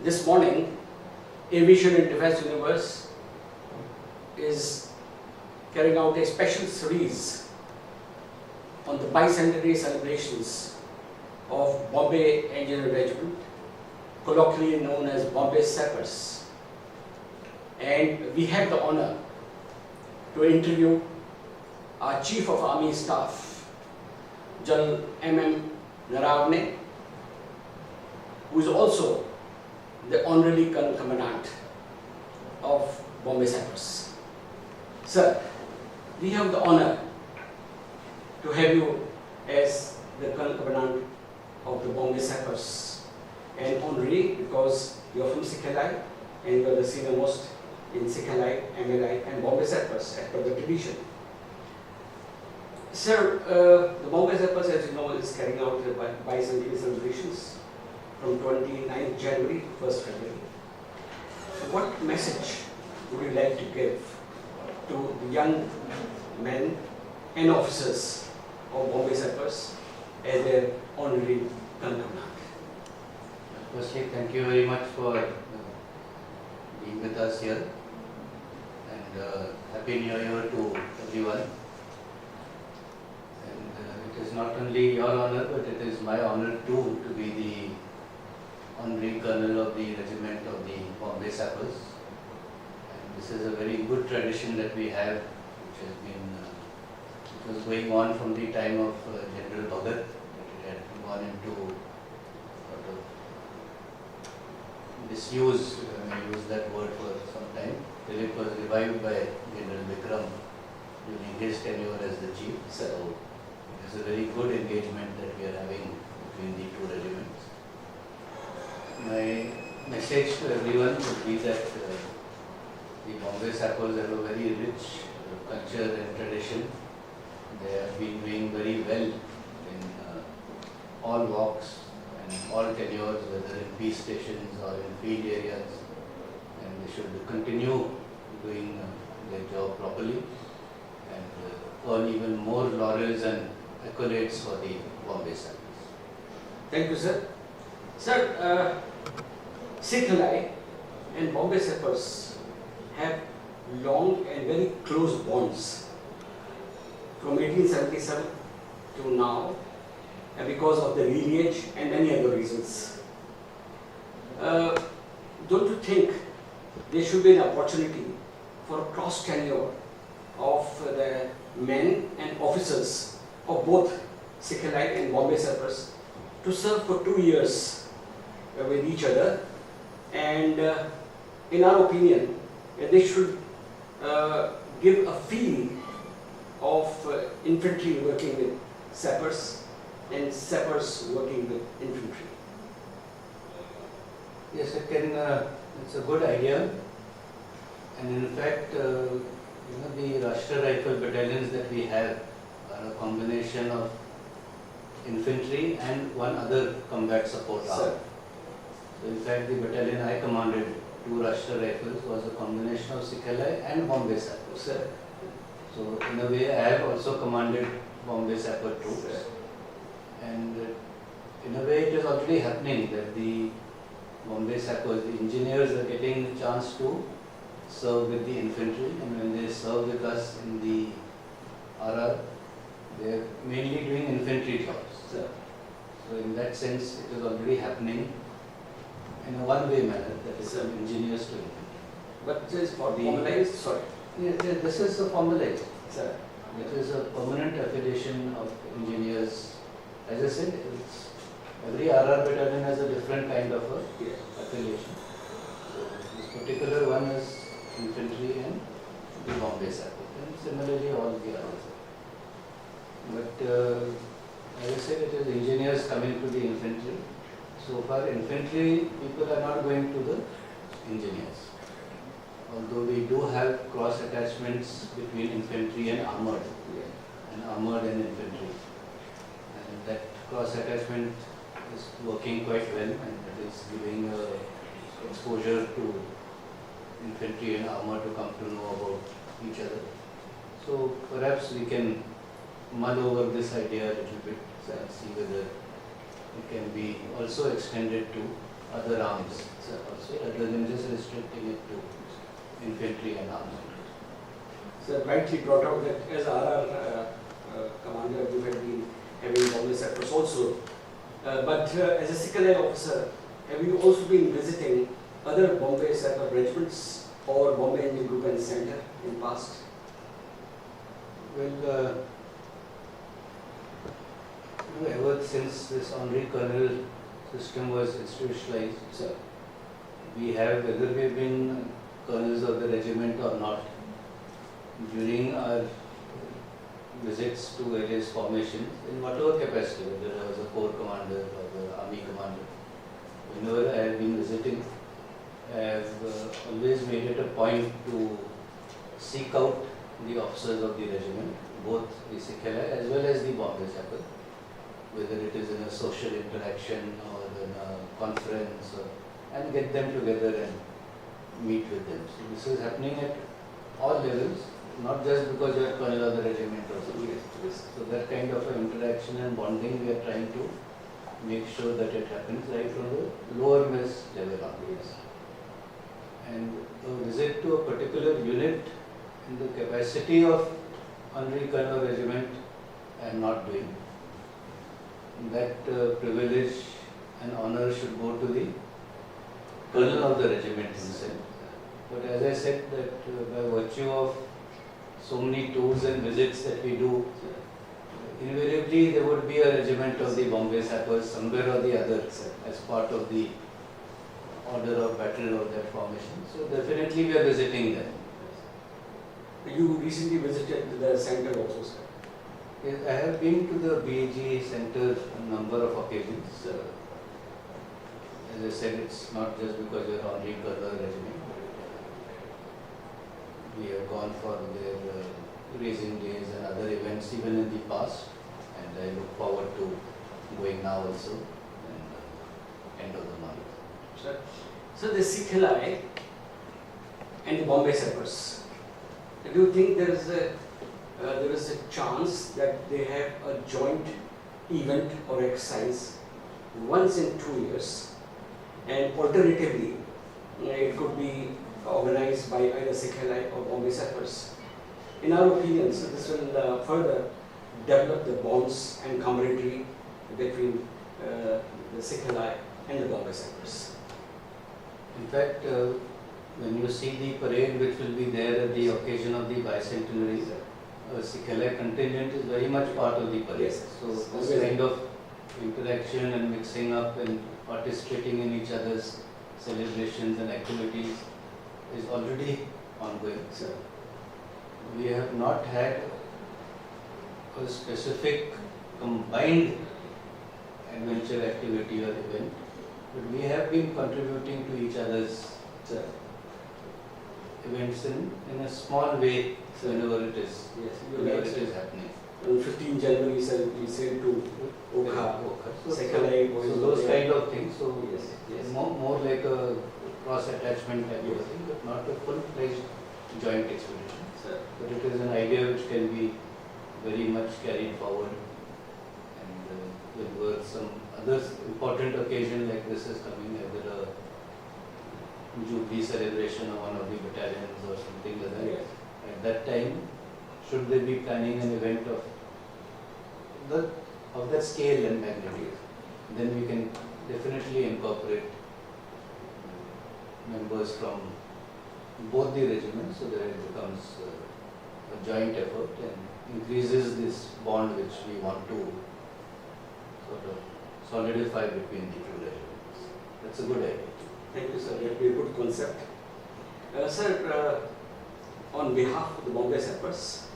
This morning, Aviation and Defence Universe is carrying out a special series on the bicentenary celebrations of Bombay Engineer Regiment, colloquially known as Bombay Sappers. And we have the honor to interview our Chief of Army Staff, General M.M. Naravane, who is also the Honorary Colonel Commandant of Bombay Sappers. Sir, we have the honor to have you as the Colonel Commandant of the Bombay Sappers, and honorary because you are from Sikhalai and you are the senior most in Sikhalai, MLI and Bombay Sappers as per the tradition. Sir, the Bombay Sappers, as you know, is carrying out the bicentenary celebrations from 29th January to 1st February. What message would you like to give to the young men and officers of Bombay Sappers as their honorary Colonel Commandant? Firstly, thank you very much for being with us here, and Happy New Year to everyone. And it is not only your honor, but it is my honor too to be the Honorary Colonel of the Regiment of the Bombay Sappers. And this is a very good tradition that we have, which has been it was going on from the time of General Bhagat. It had gone into sort of disuse, I use that word for some time, till it was revived by General Vikram during his tenure as the chief. So it is a very good engagement that we are having between the two regiments. My message to everyone would be that the Bombay Sappers have a very rich culture and tradition. They have been doing very well in all walks and all tenures, whether in peace stations or in field areas, and they should continue doing their job properly and earn even more laurels and accolades for the Bombay Sappers. Thank you, sir. Sir, Sikhalai and Bombay Sappers have long and very close bonds from 1877 to now, and because of the lineage and many other reasons. Don't you think there should be an opportunity for a cross tenure of the men and officers of both Sikhalai and Bombay Sappers to serve for 2 years with each other? And in our opinion, they should give a feeling of infantry working with sappers and sappers working with infantry. Yes, it's a good idea, and in fact, the Rashtra Rifle battalions that we have are a combination of infantry and one other combat support arm. Sir. So in fact, the battalion I commanded, 2 Rashtra Rifles, was a combination of Sikhalai and Bombay Sappers. Sir. So in a way, I have also commanded Bombay Sapper troops. Sir. And in a way, it is already happening that the Bombay Sappers, the engineers, are getting a chance to serve with the infantry, and when they serve with us in the RR, they are mainly doing infantry jobs. Sir. So in that sense, it is already happening in a one-way manner, that is Sir. from engineers to infantry. But this is for The- formalized, sorry. Yes, this is a formalized. Sir. It is a permanent affiliation of engineers. As I said, every RR battalion has a different kind of a Yeah. affiliation. So this particular one is infantry and the Bombay Sappers, and similarly all the others. But as I said, it is engineers coming to the infantry. So far, infantry people are not going to the engineers. Although we do have cross attachments between infantry and armored, and armored and infantry. And that cross attachment is working quite well, and it is giving exposure to infantry and armor to come to know about each other. So perhaps we can mull over this idea a little bit and see whether it can be also extended to other arms also, rather than just restricting it to infantry and arms. So rightly brought out that as RR commander, you had been having Bombay sectors also. But as a Sikh officer, have you also been visiting other Bombay sector regiments or Bombay Engine Group and Center in past? Well, ever since this honorary colonel system was institutionalized, Sir. we have, whether we have been colonels of the regiment or not, during our visits to various formations, in whatever capacity, whether I was a corps commander or the army commander, whenever I have been visiting, I have always made it a point to seek out the officers of the regiment, both the Sikh Allied as well as the Bombay Sapper, whether it is in a social interaction or in a conference, and get them together and meet with them. So this is happening at all levels, not just because you are colonel of the regiment or something. So that kind of interaction and bonding we are trying to make sure that it happens right from the lower mess level onwards. And a visit to a particular unit in the capacity of honorary colonel regiment I am not doing. That privilege and honor should go to the colonel of the regiment himself. But as I said, that by virtue of so many tours and visits that we do, invariably there would be a regiment of the Bombay Sappers somewhere or the other as part of the order of battle of that formation. So definitely we are visiting them. You recently visited the center also, sir. Yes, I have been to the BAG center a number of occasions. As I said, it's not just because you are honorary colonel regiment. We have gone for their raising days and other events even in the past, and I look forward to going now also in end of the month. Sir. So the Sikh Allied and the Bombay Sappers, do you think there is a chance that they have a joint event or exercise once in 2 years, and alternatively it could be organized by either Sikh Allied or Bombay Sappers? In our opinion, so this will further develop the bonds and camaraderie between the Sikh Allied and the Bombay Sappers. In fact, when you see the parade which will be there at the occasion of the bicentenary, Sikh Allied contingent is very much part of the parade. Yes. So this kind of interaction and mixing up and participating in each other's celebrations and activities is already ongoing. Sir. We have not had a specific combined adventure activity or event, but we have been contributing to each other's events in a small way whenever it is, Yes, whenever it is happening. On 15 January, sir, we said to Okha, So, Sikh Allied boys so were those there. kind of things. So Yes, yes. more like a cross attachment type of thing, but not a full-fledged joint expedition. Sir. But it is an idea which can be very much carried forward, and whenever some other important occasion like this is coming, either a Jubilee celebration of one of the battalions or something like that, Yes. at that time, should they be planning an event of that scale and magnitude, then we can definitely incorporate members from both the regiments so that it becomes a joint effort and increases this bond which we want to sort of solidify between the two regiments. That's a good idea. Thank you, sir. That will be a good concept. Sir, on behalf of the Bombay Sappers,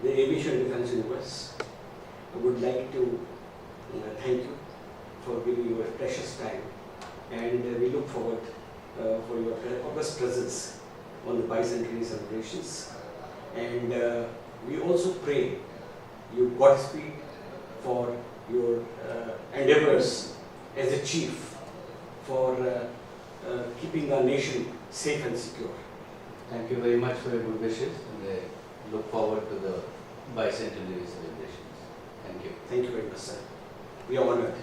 the Aviation Defence Universe, I would like to thank you for giving your precious time, and we look forward for your august presence on the bicentenary celebrations. And we also pray you Godspeed for your endeavors as a chief for keeping our nation safe and secure. Thank you very much for your good wishes, and I look forward to the bicentenary celebrations. Thank you. Thank you very much, sir. We are honored.